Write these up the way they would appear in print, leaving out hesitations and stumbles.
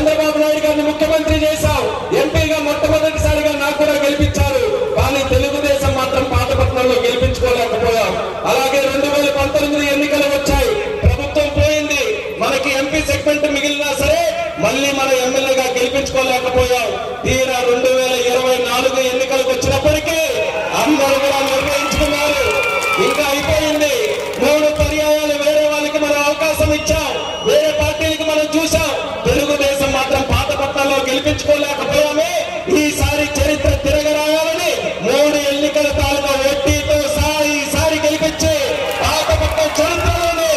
చంద్రబాబు నాయుడు గారిని ముఖ్యమంత్రి చేశాం, ఎంపీగా మొట్టమొదటిసారిగా నాకు కూడా గెలిపించారు. కానీ తెలుగుదేశం మాత్రం పాతపట్నంలో గెలిపించుకోలేకపోయాం. అలాగే 2019 ఎన్నికలు వచ్చాయి, ప్రభుత్వం పోయింది, మనకి ఎంపీ సెగ్మెంట్ మిగిలినా సరే మళ్ళీ మన ఎమ్మెల్యేగా గెలిపించుకోలేకపోయాం. తీరా 2024 ఎన్నికలకు వచ్చినప్పటికీ అందరూ కూడా నిర్ణయించుకున్నారు, ఇంకా అయిపోయింది. 3 పర్యాయాలు వేరే వాళ్ళకి మనం అవకాశం ఇచ్చాం, వేరే పార్టీలకు మనం చూసాం. తెలుగుదేశం మాత్రం పాతపట్నంలో గెలిపించుకోలేకపోయామే. ఈసారి చరిత్ర తిరగరాయాలని 3 ఎన్నికల తాలూకా వడ్డీతో సహా ఈసారి గెలిపించి పాతపట్నం చరిత్రలోనే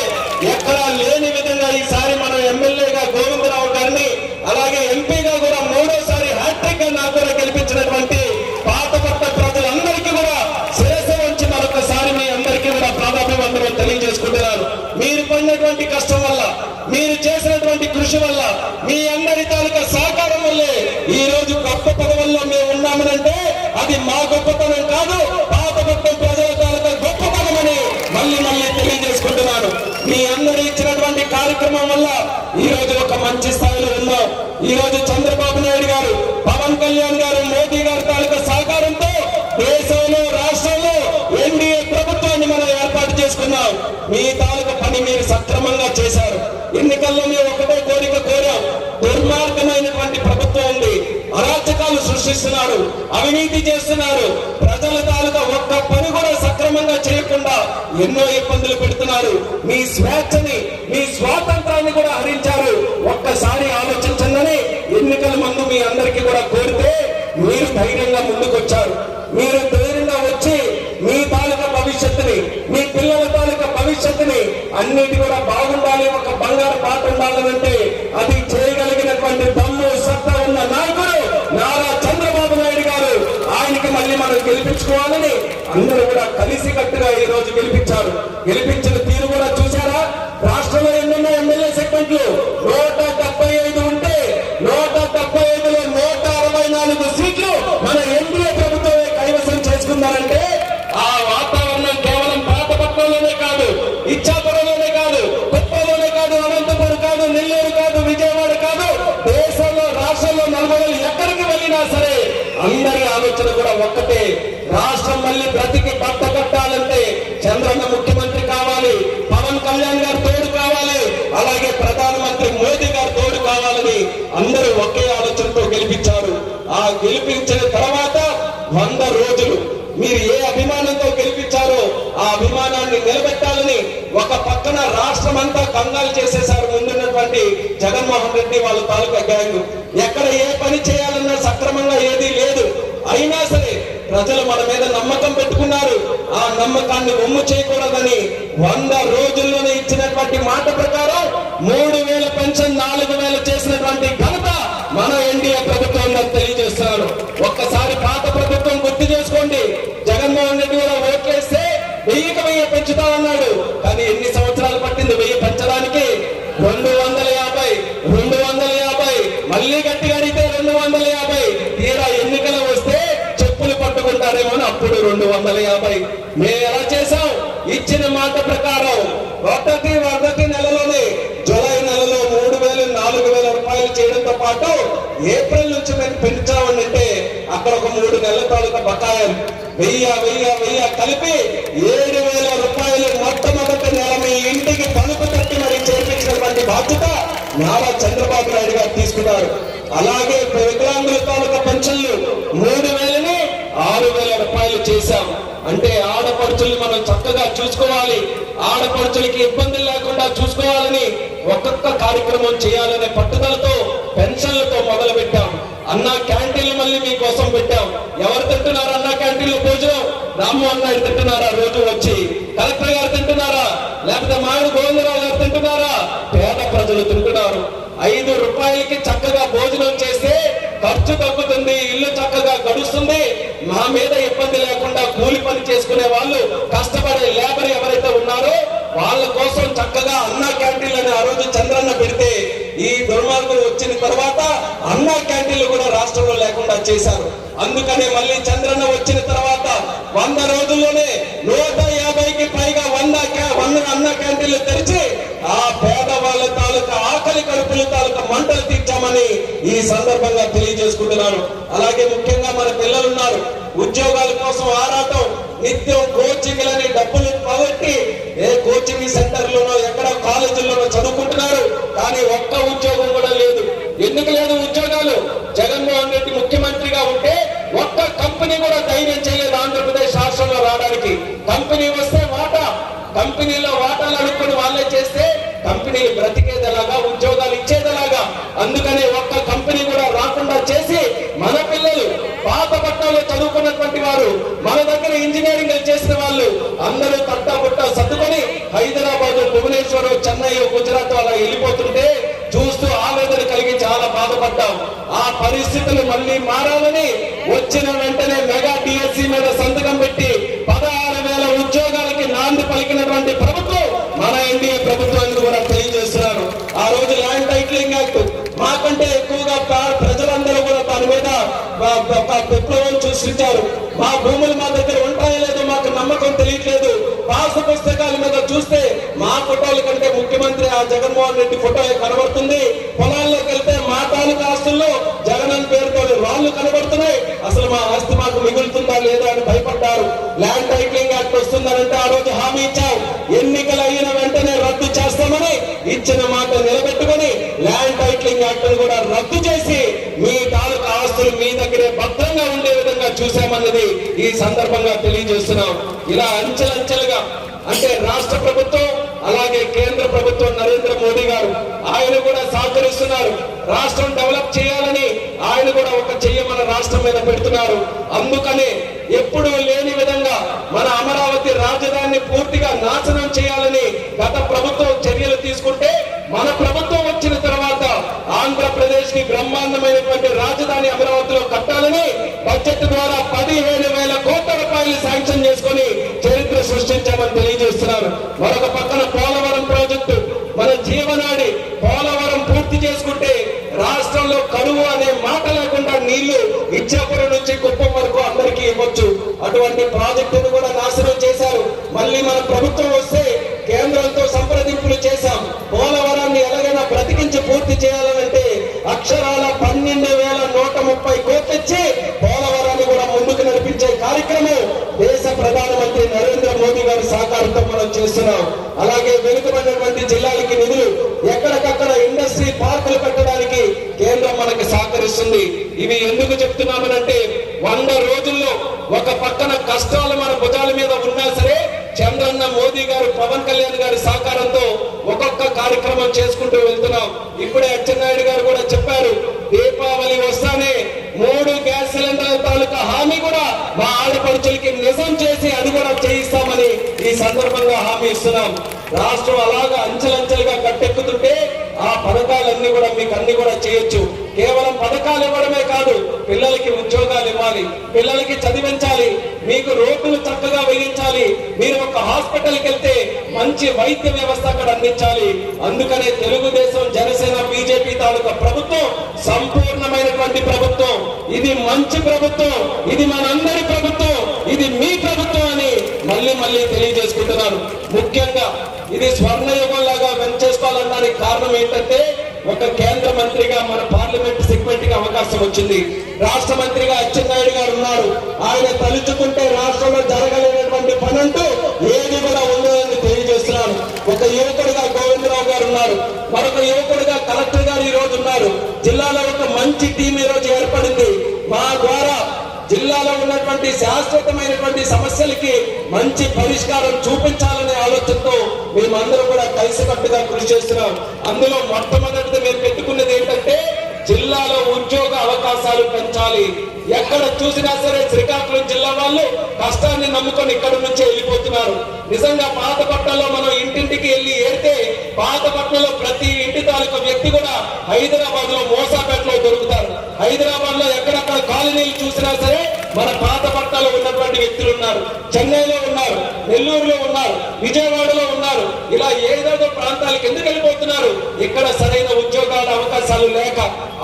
ఎక్కడా లేని విధంగా ఈసారి మనం ఎమ్మెల్యేగా గోవిందరావు గారిని, అలాగే ఎంపీగా కూడా 3వ హ్యాట్రిక్ గా నాకు కూడా గెలిపించినటువంటి పాతపట్నం ప్రజలందరికీ కూడా శిరస్సు వంచి మరొకసారి మీ అందరికీ కూడా ప్రాధాన్యవందనం తెలియజేసుకుంటున్నాను. మీరు పడినటువంటి కష్టం వల్ల, మీరు చేసినటువంటి కృషి వల్ల, మీ అందరి తాలూకా సహకారం వల్లే ఈ రోజు గొప్ప పదవుల్లో మేము ఉన్నామనంటే అది మా గొప్పతనం కాదు, పాతపట్నం ప్రజల తాలూకా గొప్పతనమని మళ్ళీ తెలియజేసుకుంటున్నాను. మీ అందరూ ఇచ్చినటువంటి కార్యక్రమం వల్ల ఈ రోజు ఒక మంచి స్థాయిలో ఉన్నాం. ఈ రోజు చంద్రబాబు నాయుడు గారు, పవన్ కళ్యాణ్ గారు, మోదీ గారి తాలూకా సహకారంతో దేశంలో, రాష్ట్రంలో ఎన్డీఏ ప్రభుత్వాన్ని మనం ఏర్పాటు చేసుకున్నాం. మీ తాలూకా పని మీరు సక్రమంగా చేశారు. ఎన్నికల్లో మేము ఒకటే కోరిక కోరాం, దుర్మార్గమైనటువంటి ప్రభుత్వం ఉంది, అరాచకాలు సృష్టిస్తున్నారు, అవినీతి చేస్తున్నారు, ప్రజల తాలూకా ఒక్క పని కూడా సక్రమంగా చేయకుండా ఎన్నో ఇబ్బందులు పెడుతున్నారు, మీ స్వేచ్ఛని, మీ స్వాతంత్రాన్ని కూడా హరించారు, ఒక్కసారి ఆలోచించండి. ఎన్నికల ముందు మీ అందరికీ కూడా కోరితే మీరు ధైర్యంగా ముందుకొచ్చారు. మీరు ధైర్యంగా వచ్చి మీ తాలూకా భవిష్యత్తుని, మీ పిల్లల తాలూకా భవిష్యత్తుని అన్నిటి కూడా బాగుండాలి, ఒక బంగారు పాట ఉండాలంటే అది చేయగలిగినటువంటి దమ్ము, సత్తా ఉన్న నాయకుడు నారా చంద్రబాబు నాయుడు గారు. ఆయనకి మళ్ళీ మనం గెలిపించుకోవాలని అందరూ కూడా కలిసి కట్టుగా ఈ రోజు గెలిపించారు. గెలిపించిన తీరు కూడా చూసారా? రాష్ట్రంలో ఎన్నెన్నో ఎమ్మెల్యే సెగ్మెంట్లు 175 ఉంటే 175లో 164 సీట్లు మన ఎన్డీఏ ప్రభుత్వమే కైవసం చేసుకున్నారంటే ఆ వాతావరణం కేవలం పాతపట్నంలోనే కాదు, ఇచ్చాపురంలోనే కాదు, కొత్తలోనే కాదు, అనంతపురం కాదు, నెల్లూరు కాదు, విజయవాడ కాదు, దేశంలో, రాష్ట్రంలో నలుగురు ఎక్కడికి వెళ్ళినా సరే అందరి ఆలోచన కూడా ఒక్కటే, రాష్ట్రం మళ్ళీ బ్రతికి బట్ట కట్టాలంటే చంద్రన్న ముఖ్యమంత్రి కావాలి, పవన్ కళ్యాణ్ గారు తోడు కావాలి, అలాగే ప్రధానమంత్రి మోదీ గారు తోడు కావాలని అందరూ ఒకే ఆలోచనతో గెలిపించారు. ఆ గెలిపించిన తర్వాత 100 రోజులు మీరు ఏ అభిమానంతో గెలిపించారో ఆ అభిమానాన్ని నిలబెట్టాలని ఒక పక్కన రాష్ట్రం అంతా కంగాలు చేసేశారు ముందున్నటువంటి జగన్మోహన్ రెడ్డి వాళ్ళ తాలూకా గ్యాంగ్. ఎక్కడ ఏ పని చేయాలన్నా సక్రమంగా ఏదీ లేదు. అయినా సరే ప్రజలు మన మీద నమ్మకం పెట్టుకున్నారు. ఆ నమ్మకాన్ని ఒమ్ము చేయకూడదని 100 రోజుల్లోనే ఇచ్చినటువంటి మాట ప్రకారం 3000 పెన్షన్ 4000 చేసినటువంటి ఘనత మన ఎన్డీఏ ప్రభుత్వం తెలియజేస్తున్నారు. ఒక్కసారి పాత ప్రభుత్వం గుర్తు చేసుకోండి. జగన్మోహన్ రెడ్డి కూడా ఓట్లేస్తే 1000 పెంచుతామన్నాడు, కానీ ఎన్ని సంవత్సరాలు పట్టింది 1000 పెంచడానికి? 250 మళ్ళీ గట్టిగా అడిగితే 250. తీరా ఎన్నికలు వస్తే చెప్పులు పట్టుకుంటారేమో అని అప్పుడు 250. మేము ఎలా చేశాం? ఇచ్చిన మాట ప్రకారం మొదటి నెలలోనే, జూలై నెలలో 3000, 4000 రూపాయలు చేయడంతో పాటు ఏప్రిల్ నుంచి మేము పెంచామంటే అక్కడ ఒక 3 నెలల తాలూకా బకాయిలు 1000 కలిపి 7000 రూపాయలు మొట్టమొదటి నెల మీ ఇంటికి తలుపు తట్టి మరి చేర్పించినటువంటి బాధ్యత నారా చంద్రబాబు నాయుడు గారు తీసుకున్నారు. అలాగే వికలాంగుల తాలూకా పెన్షన్లు 3000ని 6000 రూపాయలు చేశాం. అంటే ఆడపడుచుల్ని మనం చక్కగా చూసుకోవాలి, ఆడపడుచులకి ఇబ్బందులు లేకుండా చూసుకోవాలని ఒక్కొక్క కార్యక్రమం చేయాలనే పట్టుదలతో పెన్షన్లతో మొదలు పెట్టాం. అన్నా క్యాంటీన్లు మళ్ళీ మీకోసం పెట్టాం. ఎవరు తింటున్నారు అన్నా క్యాంటీన్లో భోజనం? రామ్మోహన్ నాయుడు తింటున్నారా రోజు వచ్చి? కలెక్టర్ గారు తింటున్నారా? లేకపోతే మామిడి గోవిందరావు గారు తింటున్నారా? పేద ప్రజలు తింటున్నారు. 5 రూపాయలకి చక్కగా భోజనం చేస్తే ఖర్చు తగ్గుతుంది, ఇల్లు చక్కగా గడుస్తుంది. మా మీద ఇబ్బంది లేకుండా కూలి పని చేసుకునే వాళ్ళు, కష్టపడే లేబర్ ఎవరైతే ఉన్నారో వాళ్ళ కోసం చక్కగా అన్నా క్యాంటీన్లని ఆ రోజు చంద్రన్న పెడితే ఈ దుర్మార్గులు వచ్చిన తర్వాత అన్నా క్యాంటీన్లు కూడా రాష్ట్రంలో లేకుండా చేశారు. అందుకనే మళ్ళీ చంద్రన్న వచ్చిన తర్వాత 100 రోజుల్లోనే 150కి పైగా 100 అన్నా క్యాంటీన్లు తెరిచి ఆ పేదవాళ్ళ తాలూకా ఆకలి కడుపుల తాలూకా మంటలు తీర్చామని చేస్తామని ఈ సందర్భంగా తెలియజేసుకుంటున్నాను. అలాగే ముఖ్యంగా మన పిల్లలు ఉన్నారు, ఉద్యోగాల కోసం ఆరాటం, నిత్యం కోచింగ్లని డబ్బులు కాబట్టి ఏ కోచింగ్ సెంటర్లోనో ఎక్కడ కాలేజీల్లోనో చదువుకుంటున్నారు, కానీ ఒక్క ఉద్యోగం కూడా లేదు. ఎందుకు లేదు ఉద్యోగాలు? జగన్మోహన్ రెడ్డి ముఖ్యమంత్రిగా ఉంటే ఒక్క కంపెనీ కూడా ధైర్యం చేయలేదు ఆంధ్రప్రదేశ్ రాష్ట్రంలో రావడానికి. కంపెనీ వస్తే కంపెనీలో వాటాలు అనుకుని వాళ్ళే చేస్తే కంపెనీలు బ్రతికేదలాగా, ఉద్యోగాలు ఇచ్చేదలాగా. అందుకనే ఒక్క కంపెనీ కూడా రాకుండా చేసి మన పిల్లలు పాత పట్నంలో చదువుకున్నటువంటి వారు, మన దగ్గర ఇంజనీరింగ్ చేసిన వాళ్ళు అందరూ తట్టాబుట్టా సర్దుకొని హైదరాబాద్, భువనేశ్వర్, చెన్నై, గుజరాత్ అలా వెళ్ళిపోతుంటే చూస్తూ ఆవేదన కలిగి చాలా బాధపడ్డాం. ఆ పరిస్థితులు మళ్ళీ మారాలని వచ్చిన వెంటనే మెగా డిఎస్సి మీద సంతకం పెట్టి 16,000 ఉద్యోగాలకి నాంది పలికినటువంటి ప్రభుత్వం మన ఎన్డీఏ ప్రభుత్వాన్ని కూడా తెలియజేస్తున్నారు. ఆ రోజు ల్యాండ్ టైటిలింగ్ యాక్ట్ మాకంటే ఎక్కువగా ప్రజలందరూ కూడా దాని మీద విప్లవం సృష్టించారు. మా భూములు మా దగ్గర ఉంటాయో లేదో మాకు నమ్మకం తెలియట్లేదు. పాసు పుస్తకాల మీద చూస్తే మా ఫోటోల కంటే ముఖ్యమంత్రి ఆ జగన్మోహన్ రెడ్డి ఫోటో కనబడుతుంది. పొలాల్లోకి వెళ్తే మా తాలూకా ఆస్తుల్లో జగన్ పేరుతో రాళ్లు కనబడుతున్నాయి. అసలు మా ఆస్తి మాకు మిగులుతుందా లేదా అని భయపడ్డారు. ల్యాండ్ టైటిలింగ్ యాక్ట్ వస్తుందనంటే ఆ రోజు హామీ ఇచ్చావు, ఎన్నికలు అయిన వెంటనే రద్దు చేస్తామని ఇచ్చిన మాట నిలబెట్టుకుని ల్యాండ్ టైటిలింగ్ యాక్ట్ కూడా రద్దు చేసి మీ తాలూకా ఆస్తులు మీ దగ్గరే భద్రంగా ఉండే విధంగా చూసామన్నది ఈ సందర్భంగా తెలియజేస్తున్నాం. ఇలా అంచెలంచెలుగా అంటే రాష్ట్ర ప్రభుత్వం అలాగే కేంద్ర ప్రభుత్వం నరేంద్ర మోడీ గారు ఆయన కూడా సహకరిస్తున్నారు. రాష్ట్రం డెవలప్ చేయాలని ఆయన కూడా ఒక చెయ్యి మన రాష్ట్రం మీద పెడుతున్నారు. అందుకనే ఎప్పుడూ లేని విధంగా మన అమరావతి రాజధానిని పూర్తిగా నాశనం చేయాలని గత ప్రభుత్వం చర్యలు తీసుకుంటే మన ప్రభుత్వం వచ్చిన తర్వాత ఆంధ్రప్రదేశ్ కి బ్రహ్మాండమైనటువంటి రాజధాని అమరావతిలో కట్టాలని బడ్జెట్ ద్వారా 15,000 కోట్ల రూపాయలు శాంక్షన్ చేసుకుని చరిత్ర సృష్టించామని తెలియజేస్తున్నారు. మరొక పక్కన పోలవరం ప్రాజెక్టు మన జీవనాడి, పోలవరం పూర్తి చేసుకుంటే రాష్ట్రంలో కరువు అనే మాట లేకుండా నీళ్లు ఇచ్చాపురం నుంచి కుప్పం వరకు అందరికీ ఇవ్వచ్చు. అటువంటి ప్రాజెక్టును కూడా నాశనం చేశారు. మళ్ళీ మన ప్రభుత్వం వస్తే కేంద్రంతో సంప్రదింపులు చేశాం. పోలవరాన్ని ఎలాగైనా బ్రతికించి పూర్తి చేయాలంటే అక్షరాల 12,130 కోట్లు ఇచ్చి పోలవరాన్ని కూడా ముందుకు నడిపించే కార్యక్రమం దేశ ప్రధానమంత్రి నరేంద్ర మోదీ గారి సహకారంతో మనం చేస్తున్నాం. అలాగే వెనుకబడినటువంటి జిల్లాలకి నిధులు, ఎక్కడికక్కడ ఇండస్ట్రీ పార్కులు పెట్టడానికి కేంద్రం మనకి సహకరిస్తుంది. ఇవి ఎందుకు చెప్తున్నామనంటే 100 రోజుల్లో ఒక పక్కన కష్టాలు మన భుజాల మీద ఉన్నా సరే చంద్రన్న మోదీ గారు, పవన్ కళ్యాణ్ గారి సహకారంతో ఒక్కొక్క కార్యక్రమం చేసుకుంటూ వెళ్తున్నాం. ఇప్పుడే అచ్చెన్నాయుడు గారు కూడా చెప్పారు, దీపావళి వస్తానే 3 గ్యాస్ సిలిండర్ల తాలూకా హామీ కూడా మా ఆడపడుచులకి నిజం చేసి అది కూడా చేయిస్తామని ఈ సందర్భంగా హామీ ఇస్తున్నాం. రాష్ట్రం అలాగా అంచెలంచెలుగా కట్టెక్కుతుంటే ఆ పథకాలన్నీ కూడా మీకు అన్ని కూడా చేయొచ్చు. కేవలం పథకాలు ఇవ్వడమే కాదు, పిల్లలకి ఉద్యోగాలు ఇవ్వాలి, పిల్లలకి చదివించాలి, మీకు రోడ్లు చక్కగా వేయించాలి, మీరు ఒక హాస్పిటల్కి వెళ్తే మంచి వైద్య వ్యవస్థ అక్కడ అందించాలి. అందుకనే తెలుగుదేశం, జనసేన, బీజేపీ తాలూకా ప్రభుత్వం సంపూర్ణమైనటువంటి ప్రభుత్వం. ఇది మంచి ప్రభుత్వం, ఇది మనందరి ప్రభుత్వం, ఇది మీ ప్రభుత్వం అని మళ్ళీ తెలియజేసుకుంటున్నాను. ముఖ్యంగా ఇది స్వర్ణయుగం లాగా వెంచేసుకోవాలనడానికి కారణం ఏంటంటే ఒక కేంద్ర మంత్రిగా మన పార్లమెంట్ సెగ్మెంట్ కి అవకాశం వచ్చింది. రాష్ట్ర మంత్రిగా అచ్చెన్నాయుడు గారు ఉన్నారు. ఆయన తలుచుకుంటే రాష్ట్రంలో జరగలేనటువంటి పని అంటూ ఏది కూడా ఉందని తెలియజేస్తున్నాను. ఒక యువకుడిగా గోవిందరావు గారు ఉన్నారు, మరొక యువకుడిగా కలెక్టర్ గారు ఈ రోజు ఉన్నారు. జిల్లాలో ఒక మంచి టీం ఈ రోజు ఏర్పడింది. మా ద్వారా జిల్లాలో ఉన్నటువంటి శాశ్వతమైనటువంటి సమస్యలకి మంచి పరిష్కారం చూపించాలనే ఆలోచనతో మేమందరం కూడా కలిసికట్టుగా కృషి చేస్తున్నాం. అందులో మొట్టమొదటిది మేము పెట్టుకున్నది ఏంటంటే జిల్లాలో ఉద్యోగ అవకాశాలు పెంచాలి. ఎక్కడ చూసినా సరే శ్రీకాకుళం జిల్లా వాళ్ళు కష్టాన్ని నమ్ముకొని ఇక్కడ నుంచి వెళ్ళిపోతున్నారు. నిజంగా పాతపట్నంలో మనం ఇంటింటికి వెళ్ళి ఏడితే పాతపట్నంలో ప్రతి ఇంటి తాలూకా వ్యక్తి కూడా హైదరాబాద్ లో మోసాపేటలో దొరుకుతారు. హైదరాబాద్ లో ఎక్కడెక్కడ కాలనీలు చూసినా సరే మన పాతపట్నంలో ఉన్నటువంటి వ్యక్తులు ఉన్నారు. చెన్నైలో ఉన్నారు, నెల్లూరులో ఉన్నారు, విజయవాడలో ఉన్నారు. ఇలా ఏదేదో ప్రాంతాలకు ఎందుకు వెళ్ళిపోతున్నారు? ఇక్కడ సరైన ఉద్యోగాల అవకాశాలు లేక.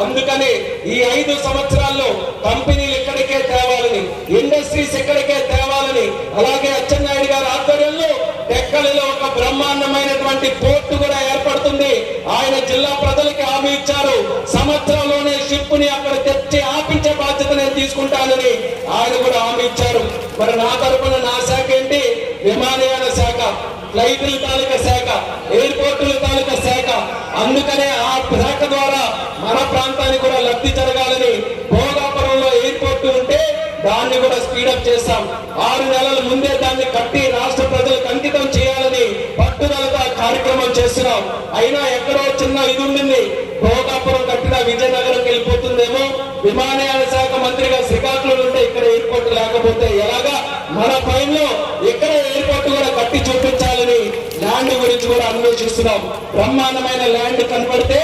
అందుకని ఈ 5 సంవత్సరాల్లో కంపెనీలు ఇక్కడికే తేవాలని, ఇండస్ట్రీస్ ఇక్కడికే తేవాలని, అలాగే అచ్చెన్నాయుడు గారి ఆధ్వర్యంలో టెక్కల అనకాపల్లిలో ఒక బ్రహ్మాండమైనటువంటి పోర్టు కూడా ఏర్పడుతుంది. ఆయన జిల్లా ప్రజలకి హామీ ఇచ్చారు. సంవత్సరంలోనే షిప్ ని అక్కడ తెచ్చి ఆపించే బాధ్యత నేను తీసుకుంటానని ఆయన కూడా హామీ ఇచ్చారు. మరి నా తరపున నా శాఖ ఏంటి? విమానయాన శాఖ, ఫ్లైట్ల తాలూకా శాఖ, ఎయిర్పోర్టుల తాలూకా శాఖ. అందుకనే ఆ శాఖ ద్వారా మన ప్రాంతానికి కూడా లబ్ధి జరగాలని భోగాపురంలో ఎయిర్పోర్ట్ ఉంటే దాన్ని కూడా స్పీడప్ చేస్తాం. 6 నెలల ముందే దాన్ని కట్టి రాష్ట్ర ప్రజలకు అంకితం చేయాలని పట్టుదలతో కార్యక్రమం చేస్తున్నాం. అయినా ఎక్కడో చిన్న ఇది ఉండింది, భోగాపురం కట్టిన విజయనగరంకి వెళ్ళిపోతుందేమో. విమానయాన శాఖ మంత్రిగా శ్రీకాకుళం ఉంటే ఇక్కడ ఎయిర్పోర్ట్ లేకపోతే ఎలాగా? మన టైంలో ఇక్కడ ఎయిర్పోర్ట్ కూడా కట్టి చూపించాలని ల్యాండ్ గురించి కూడా అన్వేషిస్తున్నాం. బ్రహ్మాండమైన ల్యాండ్ కనపడితే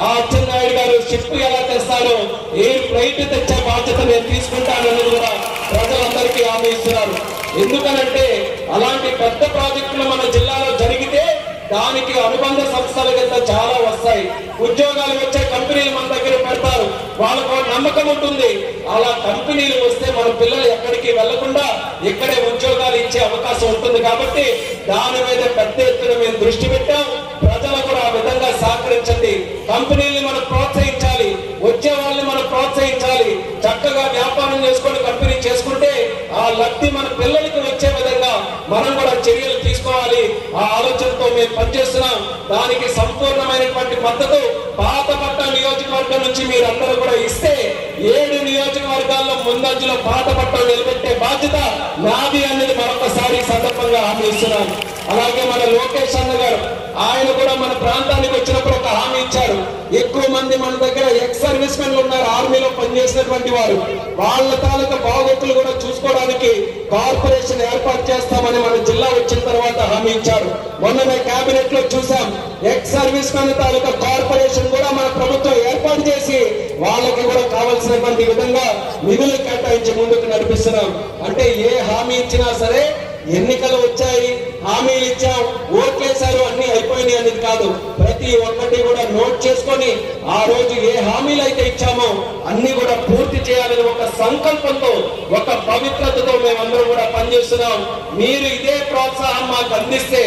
ఆ అచ్చెన్నాయుడు గారు షిప్ ఎలా తెస్తారో ఎయిర్ ఫ్లైట్ తెచ్చే బాధ్యత నేను తీసుకుంటానని కూడా ప్రజలందరికీ హామీ ఇస్తున్నారు. ఎందుకనంటే అలాంటి పెద్ద ప్రాజెక్టులు మన జిల్లాలో జరిగితే దానికి అనుబంధ సంస్థల కింద చాలా వస్తాయి. ఉద్యోగాలు వచ్చే కంపెనీలు మన దగ్గర పెడతారు. వాళ్ళకు నమ్మకం ఉంటుంది. అలా కంపెనీలు వస్తే మన పిల్లలు ఎక్కడికి వెళ్లకుండా ఇక్కడే ఉద్యోగాలు ఇచ్చే అవకాశం ఉంటుంది. కాబట్టి దాని మీద పెద్ద ఎత్తున మేము దృష్టి పెట్టాం. ప్రజలు కూడా ఆ విధంగా సహకరించండి. కంపెనీల్ని మనం ప్రోత్సహించాలి, వచ్చే వాళ్ళని మనం ప్రోత్సహించాలి. చక్కగా వ్యాపారం చేసుకొని కంపెనీ చేసుకుంటే ఆ లబ్ధి మన పిల్లలకి వచ్చే విధంగా మనం కూడా చర్యలు తీసుకోవాలి. ఆ ఆలోచనతో మేము పనిచేస్తున్నాం. దానికి సంపూర్ణమైనటువంటి మద్దతు పాతపట్నం నియోజకవర్గం నుంచి మీరందరూ కూడా ఇస్తే 7 నియోజకవర్గాల్లో ముందంజలో పాతపట్నం నిలబెట్టే బాధ్యత నాది అనేది మరొకసారి సందర్భంగా హామీ ఇస్తున్నాను. అలాగే మన లోకేష్ అన్న గారు ఆయన కూడా మన ప్రాంతానికి వచ్చినప్పుడు ఒక హామీ ఇచ్చారు. ఎక్కువ మంది మన దగ్గర ఎక్స్ సర్వీస్ మెన్లు ఉన్నారు, ఆర్మీలో పనిచేసినటువంటి వారు. వాళ్ళ తాలూకా బాగోతులు కూడా చూసుకోవడానికి కార్పొరేషన్ ఏర్పాటు చేస్తామని మన జిల్లా వచ్చిన తర్వాత హామీ ఇచ్చారు. మొన్న కేబినెట్ లో చూసాం, ఎక్స్ సర్వీస్ మెన్ తాలూకా కార్పొరేషన్ కూడా మన ప్రభుత్వం ఏర్పాటు చేసి వాళ్ళకి కూడా కావాల్సినటువంటి విధంగా నిధులు కేటాయించి ముందుకు నడిపిస్తున్నాం. అంటే ఏ హామీ ఇచ్చినా సరే ఎన్నికలు వచ్చాయి, హామీలు ఇచ్చాం, ఓట్లేశారు, అన్ని అయిపోయినాయి అనేది కాదు. ప్రతి ఒక్కటి కూడా నోట్ చేసుకొని ఆ రోజు ఏ హామీలు అయితే ఇచ్చామో అన్ని కూడా పూర్తి చేయాలని ఒక సంకల్పంతో, ఒక పవిత్రతతో మేమందరం కూడా పనిచేస్తున్నాం. మీరు ఇదే ప్రోత్సాహం మాకు అందిస్తే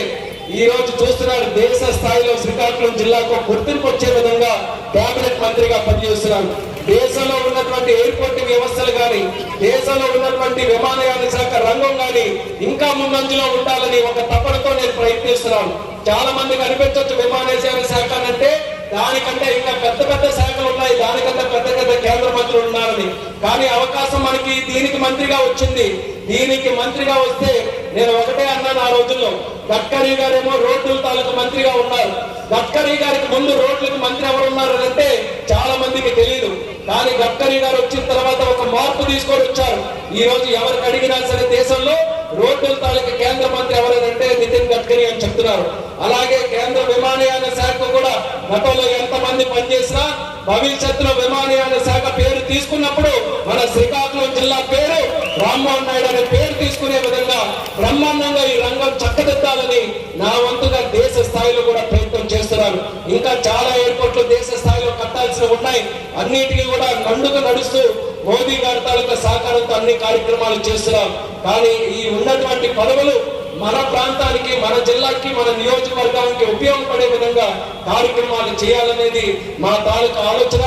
ఈ రోజు చూస్తున్నారు, దేశ స్థాయిలో శ్రీకాకుళం జిల్లాకు గుర్తింపు వచ్చే విధంగా కేబినెట్ మంత్రిగా పనిచేస్తున్నాను. దేశంలో ఉన్నటువంటి ఎయిర్పోర్ట్ వ్యవస్థలు కానీ, దేశంలో ఉన్నటువంటి విమానయాన శాఖ రంగం కానీ ఇంకా ముందంజలో ఉండాలని ఒక తపనతో నేను ప్రయత్నిస్తున్నాను. చాలా మందికి అనిపించవచ్చు విమానయాన శాఖ అంటే దానికంటే ఇంకా పెద్ద పెద్ద శాఖలు ఉన్నాయి, దానికంటే పెద్ద పెద్ద కేంద్ర మంత్రులు ఉన్నారని. కానీ అవకాశం మనకి దీనికి మంత్రిగా వచ్చింది. దీనికి మంత్రిగా వస్తే నేను ఒకటే అన్నాను ఆ రోజుల్లో, గడ్కరీ గారేమో రోడ్ల తాలూకు మంత్రిగా ఉన్నారు. గడ్కరీ గారికి ముందు రోడ్లకు మంత్రి ఎవరు ఉన్నారు అంటే చాలా మందికి తెలియదు. కానీ గడ్కరీ గారు వచ్చిన తర్వాత ఒక మార్పు తీసుకొని వచ్చారు. ఈ రోజు ఎవరికి అడిగినా సరే దేశంలో రోడ్ల తాలూకు కేంద్ర మంత్రి ఎవరంటే నితిన్ గడ్కరీ అని చెప్తున్నారు. అలాగే కేంద్ర విమానయాన శాఖ కూడా గతంలో ఎంతమంది పనిచేసినా భవిష్యత్తులో విమానయాన శాఖ పేరు తీసుకున్నప్పుడు మన శ్రీకాకుళం జిల్లా పేరు రామ్మోహన్ నాయుడు అనే పేరు తీసుకునే విధంగా బ్రహ్మాండంగా ఈ రంగం చక్కదిద్దాలని నా వంతుగా దేశ స్థాయిలో కూడా ప్రయత్నం చేస్తున్నారు. ఇంకా చాలా ఎయిర్పోర్ట్లు దేశ స్థాయిలో కట్టాల్సి ఉన్నాయి. అన్నిటికీ కూడా నండుకు నడుస్తూ మోదీ గారి తాలూకా సహకారంతో అన్ని కార్యక్రమాలు చేస్తున్నాం. కానీ ఈ ఉన్నటువంటి పదవులు మన ప్రాంతానికి, మన జిల్లాకి, మన నియోజకవర్గానికి ఉపయోగపడే విధంగా కార్యక్రమాలు చేయాలనేది మా తాలూకా ఆలోచన.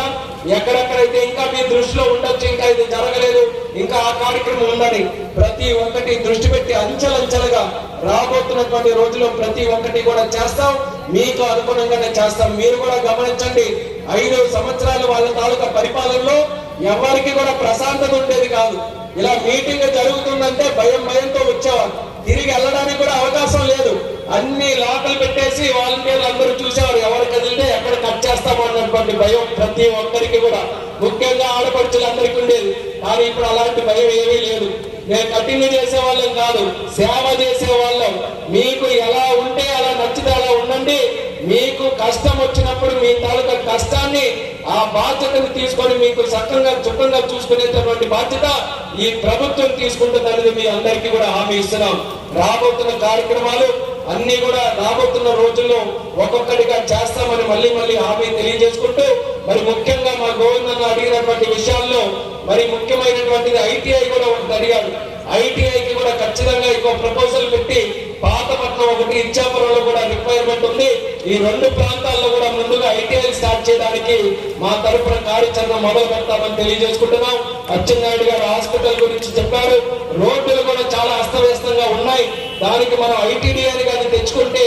ఎక్కడెక్కడైతే ఇంకా మీ దృష్టిలో ఉండొచ్చు, ఇంకా ఇది జరగలేదు, ఇంకా ఆ కార్యక్రమం ఉందని ప్రతి ఒక్కటి దృష్టి పెట్టి అంచెలంచెలుగా రాబోతున్నటువంటి రోజుల్లో ప్రతి ఒక్కటి కూడా చేస్తాం. మీకు అనుగుణంగానే చేస్తాం. మీరు కూడా గమనించండి, 5 సంవత్సరాలు వాళ్ళ తాలూకా పరిపాలనలో ఎవరికి కూడా ప్రశాంతత ఉండేది కాదు. ఇలా మీటింగ్ జరుగుతుందంటే భయంతో వచ్చేవారు. తిరిగి వెళ్ళడానికి కూడా అవకాశం లేదు. అన్ని లాకలు పెట్టేసి వాలంటీర్లు అందరూ చూసేవారు, ఎవరు కదిలితే ఎక్కడ కట్ చేస్తామో అన్నటువంటి భయం ప్రతి ఒక్కరికి కూడా, ముఖ్యంగా ఆడపడుచులందరికీ ఉండేది. కానీ ఇప్పుడు అలాంటి భయం ఏమీ లేదు. నేను కఠిన చేసేవాళ్ళం కాదు, సేవ చేసేవాళ్ళం. మీకు ఎలా ఉంటే అలా నచ్చితే అలా ఉండండి. మీకు కష్టం వచ్చినప్పుడు మీ తాలూకా కష్టాన్ని, ఆ బాధ్యతను తీసుకొని మీకు చుట్టంగా చూసుకునేటటువంటి బాధ్యత ఈ ప్రభుత్వం తీసుకుంటుందనేది మీ అందరికీ కూడా హామీ ఇస్తున్నాం. రాబోతున్న కార్యక్రమాలు అన్ని కూడా రాబోతున్న రోజుల్లో ఒక్కొక్కటిగా చేస్తామని మళ్ళీ హామీ తెలియజేసుకుంటూ, మరి ముఖ్యంగా మా గోవిందన్న అడిగినటువంటి విషయాల్లో మరి ముఖ్యమైనటువంటిది ఐటీఐ కూడా ఒకటి అడిగాడు. ఐటీఐకి కూడా ఖచ్చితంగా ఇంకో ప్రపోజల్ పెట్టి పాతపట్నం ఒకటి ఇచ్చాపురంలో కూడా రిక్వైర్మెంట్ ఉంది. ఈ రెండు ప్రాంతాల్లో కూడా ముందుగా ఐటీఐ స్టార్ట్ చేయడానికి మా తరఫున కార్యాచరణ మొదలు పెడతామని తెలియజేసుకుంటున్నాం. అచ్చెన్నాయుడు గారు హాస్పిటల్ గురించి చెప్పారు. రోడ్లు కూడా చాలా అస్తవ్యస్తంగా ఉన్నాయి. దానికి మనం ఐటీడీఏని కానీ తెచ్చుకుంటే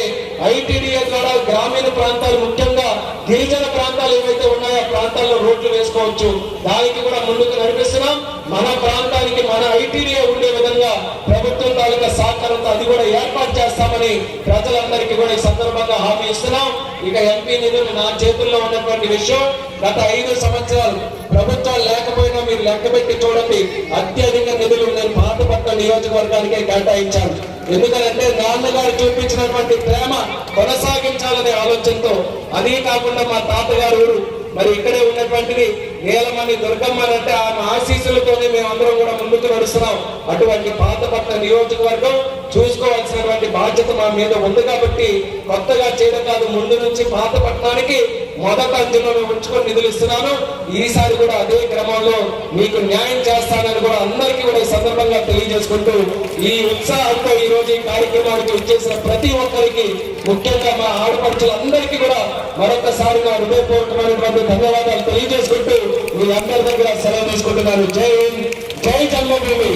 ఐటీడీఏ ద్వారా గ్రామీణ ప్రాంతాలు ముఖ్యంగా గిరిజన ప్రాంతాలు ఏవైతే ఉన్నాయో ఆ ప్రాంతాల్లో రోడ్లు వేసుకోవచ్చు. దానికి కూడా ముందుకు నడిపిస్తున్నాం. మన ప్రాంతానికి మన ఐటీడీఏ ఉండే విధంగా ప్రభుత్వం తాలూకా సహకారంతో అది కూడా ఏర్పాటు చేస్తామని ప్రజలందరికీ కూడా ఈ సందర్భంగా హామీ ఇస్తున్నాం. ఇక ఎంపీ నిధులు నా చేతుల్లో ఉన్నటువంటి విషయం గత 5 సంవత్సరాలు ప్రభుత్వాలు లేకపోయినా మీరు లెక్కబెట్టి చూడండి, అత్యధిక నిధులు నేను పాతపట్నం నియోజకవర్గానికే కేటాయించాను. ఎందుకంటే నాన్నగారు చూపించినటువంటి ప్రేమ కొనసాగించాలనే ఆలోచనతో, అదే కాకుండా మా తాతగారు ఊరు మరి ఇక్కడే ఉన్నటువంటిది నీలమణి దుర్గమ్మ అంటే ఆమె ఆశీస్సులతోనే మేమందరం కూడా ముందుకు నడుస్తున్నాం. అటువంటి పాతపట్నం నియోజకవర్గం చూసుకోవాల్సినటువంటి బాధ్యత మా మీద ఉంది కాబట్టి కొత్తగా చేయడం కాదు, ముందు నుంచి పాతపట్నానికి మొదట అంచెలో ఉంచుకొని నిధులు ఇస్తున్నాను. ఈసారి కూడా అదే క్రమంలో మీకు న్యాయం చేస్తానని కూడా అందరికీ కూడా ఈ సందర్భంగా తెలియజేసుకుంటూ ఈ ఉత్సాహంతో ఈ రోజు ఈ కార్యక్రమానికి వచ్చేసిన ప్రతి ఒక్కరికి, ముఖ్యంగా మా ఆడపడుచులందరికీ కూడా మరొకసారి నా హృదయపూర్వకమైనటువంటి ధన్యవాదాలు తెలియజేసుకుంటూ మీ అందరి దగ్గర సెలవు తీసుకుంటున్నాను. జై హింద్, జై జన్మభూమి.